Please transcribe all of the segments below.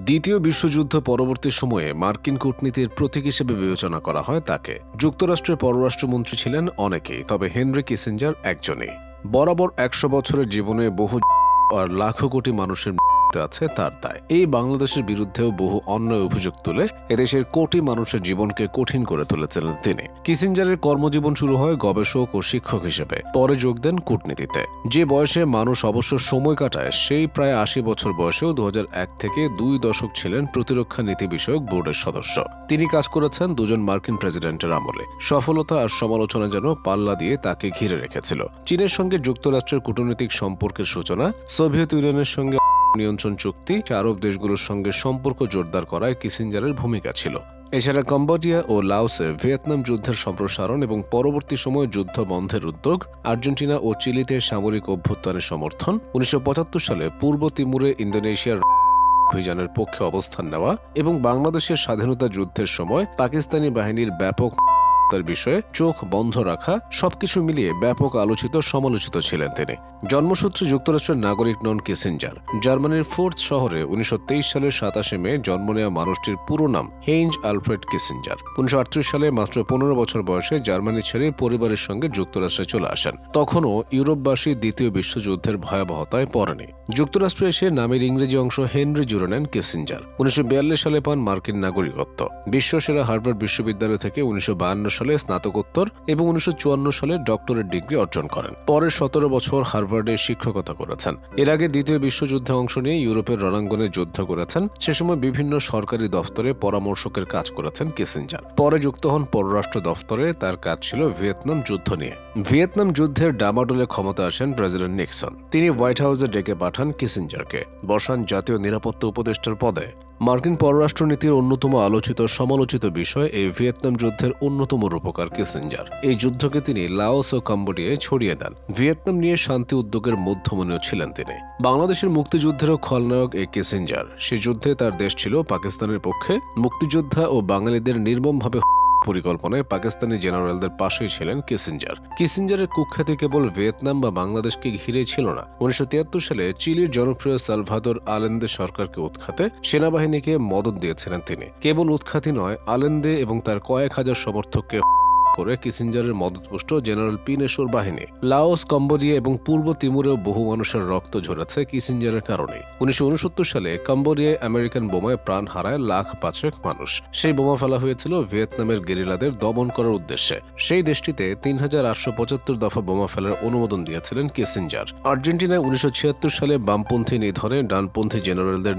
দ্বিতীয় বিশ্বযুদ্ধ পরবর্তী সময়ে মার্কিন কূটনীতির প্রতীক হিসেবে বিবেচনা করা হয় তাকে। যুক্তরাষ্ট্রের পররাষ্ট্রমন্ত্রী ছিলেন অনেকেই, তবে হেনরি কিসিঞ্জার একজনই। বরাবর ১০০ বছরের জীবনে বহু আর লাখো কোটি মানুষের আছে তার দায়। এই বাংলাদেশের বিরুদ্ধেও বহু অন্যায় অভিযোগ তুলে এদেশের কোটি মানুষের জীবনকে কঠিন করে তুলেছিলেন তিনি। কিসিঞ্জারের কর্মজীবন শুরু হয় গবেষক ও শিক্ষক হিসেবে, পরে যোগ দেন কূটনীতিতে। যে বয়সে মানুষ অবশ্য সময় কাটায়, সেই প্রায় ৮০ বছর বয়সেও ২০০১ থেকে ২ দশক ছিলেন প্রতিরক্ষা নীতি বিষয়ক বোর্ডের সদস্য। তিনি কাজ করেছেন দুজন মার্কিন প্রেসিডেন্টের আমলে। সফলতা আর সমালোচনা যেন পাল্লা দিয়ে তাকে ঘিরে রেখেছিল। চীনের সঙ্গে যুক্তরাষ্ট্রের কূটনৈতিক সম্পর্কের সূচনা, সোভিয়েত ইউনিয়নের সঙ্গে নিয়ন্ত্রণ চুক্তি, আরব দেশগুলোর সঙ্গে সম্পর্ক জোরদার করায় কিসিঞ্জারের ভূমিকা ছিল। এছাড়া কম্বোডিয়া ও লাওসে ভিয়েতনাম যুদ্ধের সম্প্রসারণ এবং পরবর্তী সময়ে যুদ্ধ বন্ধের উদ্যোগ, আর্জেন্টিনা ও চিলিতে সামরিক অভ্যুত্থানের সমর্থন, ১৯৭৫ সালে পূর্ব তিমুরে ইন্দোনেশিয়ার অভিযানের পক্ষে অবস্থান নেওয়া এবং বাংলাদেশের স্বাধীনতা যুদ্ধের সময় পাকিস্তানি বাহিনীর ব্যাপক বিষয়ে চোখ বন্ধ রাখা, সবকিছু মিলিয়ে ব্যাপক আলোচিত সমালোচিত ছিলেন তিনি। জন্মসূত্রে যুক্তরাষ্ট্রের নাগরিক নন কিসিঞ্জার। জার্মানির ফোর্থ শহরে ১৯২৩ সালের ২৭শে মে জন্ম নেওয়া মানুষটির পুরো নাম হেইঞ্জ আলফ্রেড কিসিঞ্জার। ১৯৩৮ সালে মাত্র ১৫ বছর বয়সে জার্মানি ছেড়ে পরিবারের সঙ্গে যুক্তরাষ্ট্রে চলে আসেন। তখনও ইউরোপবাসী দ্বিতীয় বিশ্বযুদ্ধের ভয়াবহতায় পড়েনি। যুক্তরাষ্ট্রে এসে নামের ইংরেজি অংশ হেনরি জুড়ে নেন কিসিঞ্জার। ১৯৪২ সালে পান মার্কিন নাগরিকত্ব। বিশ্বসেরা হার্ভার্ড বিশ্ববিদ্যালয় থেকে ১৯৫২ সালে স্নাতকোত্তর এবং ১৯৫৪ সালে ডক্টরেট ডিগ্রি অর্জন করেন। পরে ১৭ বছর হার্ভার্ডে শিক্ষকতা করেছেন। এর আগে দ্বিতীয় বিশ্বযুদ্ধে অংশ নিয়ে ইউরোপের রণাঙ্গনে যুদ্ধ করেছেন। সে সময় বিভিন্ন সরকারি দফতরে পরামর্শকের কাজ করেছেন কিসিঞ্জার। পরে যুক্ত হন পররাষ্ট্র দফতরে। তার কাজ ছিল ভিয়েতনাম যুদ্ধ নিয়ে। ভিয়েতনাম যুদ্ধের ডামাডোলে ক্ষমতা আসেন প্রেসিডেন্ট নিক্সন। তিনি হোয়াইট হাউসে ডেকে পাঠান কিসিঞ্জারকে, বসান জাতীয় নিরাপত্তা উপদেষ্টার পদে। মার্কিন পররাষ্ট্রনীতির অন্যতম আলোচিত সমালোচিত বিষয় এই ভিয়েতনাম যুদ্ধের অন্যতম রূপকার কিসিঞ্জার। এই যুদ্ধকে তিনি লাওস ও কম্বোডিয়ায় ছড়িয়ে দেন। ভিয়েতনাম নিয়ে শান্তি উদ্যোগের মধ্যমণীয় ছিলেন তিনি। বাংলাদেশের মুক্তিযুদ্ধেরও খলনায়ক এই কিসিঞ্জার। সে যুদ্ধে তার দেশ ছিল পাকিস্তানের পক্ষে। মুক্তিযোদ্ধা ও বাঙালিদের নির্মমভাবে পরিকল্পনায় পাকিস্তানি জেনারেলদের পাশেই ছিলেন কিসিঞ্জার। কিসিঞ্জারের কুখ্যাতি কেবল ভিয়েতনাম বা বাংলাদেশকে ঘিরে ছিল না। ১৯৭৩ সালে চিলির জনপ্রিয় সালভাদর আলেন্দে সরকারকে উৎখাতে সেনাবাহিনীকে মদত দিয়েছিলেন তিনি। কেবল উৎখাতি নয়, আলেন্দে এবং তার কয়েক হাজার সমর্থককে করে কিসিঞ্জারের মদতপুষ্ট জেনারেল পিনেশোর বাহিনী। লাওস, কম্বোডিয়া এবং পূর্ব তিমুরেও বহু মানুষের রক্ত ঝরেছে কিসিঞ্জারের কারণে। ১৯৬৯ সালে কম্বোডিয়ায় আমেরিকান বোমায় প্রাণ হারায় লাখ পাঁচেক মানুষ। সেই বোমা ফেলা হয়েছিল ভিয়েতনামের গেরিলাদের দমন করার উদ্দেশ্যে। সেই দেশটিতে ৩,৮৭৫ দফা বোমা ফেলার অনুমোদন দিয়েছিলেন কিসিঞ্জার। আর্জেন্টিনায় ১৯৭৬ সালে বামপন্থী নিধনে ডানপন্থী জেনারেলদের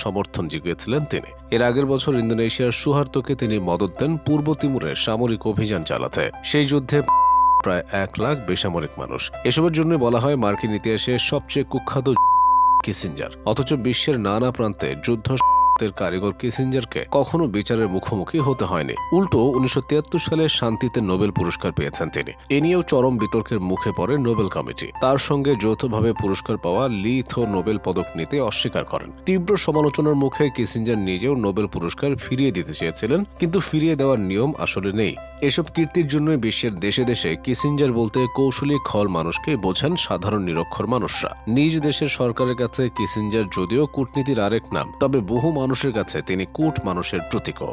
সমর্থন জুগিয়েছিলেন তিনি। এর আগের বছর ইন্দোনেশিয়ার সুহার্তোকে তিনি মদত দেন পূর্ব তিমুরে সামরিক অভিযান চালাতে। সেই যুদ্ধে প্রায় ১ লাখ বেসামরিক মানুষ। এসবের জন্য বলা হয় মার্কিন ইতিহাসে সবচেয়ে কুখ্যাত কিসিঞ্জার। অথচ বিশ্বের নানা প্রান্তে যুদ্ধ কারিগর কিসিঞ্জারকে কখনো বিচারের মুখোমুখি হতে হয়নি। উল্টো ১৯৭৩ সালে শান্তিতে নোবেল পুরস্কার পেয়েছেন তিনি। এ নিয়েও চরম বিতর্কের মুখে পড়ে নোবেল কমিটি। তার সঙ্গে যৌথভাবে পুরস্কার পাওয়া লি থো নোবেল পদক নিতে অস্বীকার করেন। তীব্র সমালোচনার মুখে কিসিঞ্জার নিজেও নোবেল পুরস্কার ফিরিয়ে দিতে চেয়েছিলেন, কিন্তু ফিরিয়ে দেওয়ার নিয়ম আসলে নেই। এসব কীর্তির জন্যই বিশ্বের দেশে দেশে কিসিঞ্জার বলতে কৌশলী খল মানুষকে বোঝান সাধারণ নিরক্ষর মানুষরা। নিজ দেশের সরকারের কাছে কিসিঞ্জার যদিও কূটনীতির আরেক নাম, তবে বহু মানুষের কাছে তিনি কূট মানুষের প্রতীকও।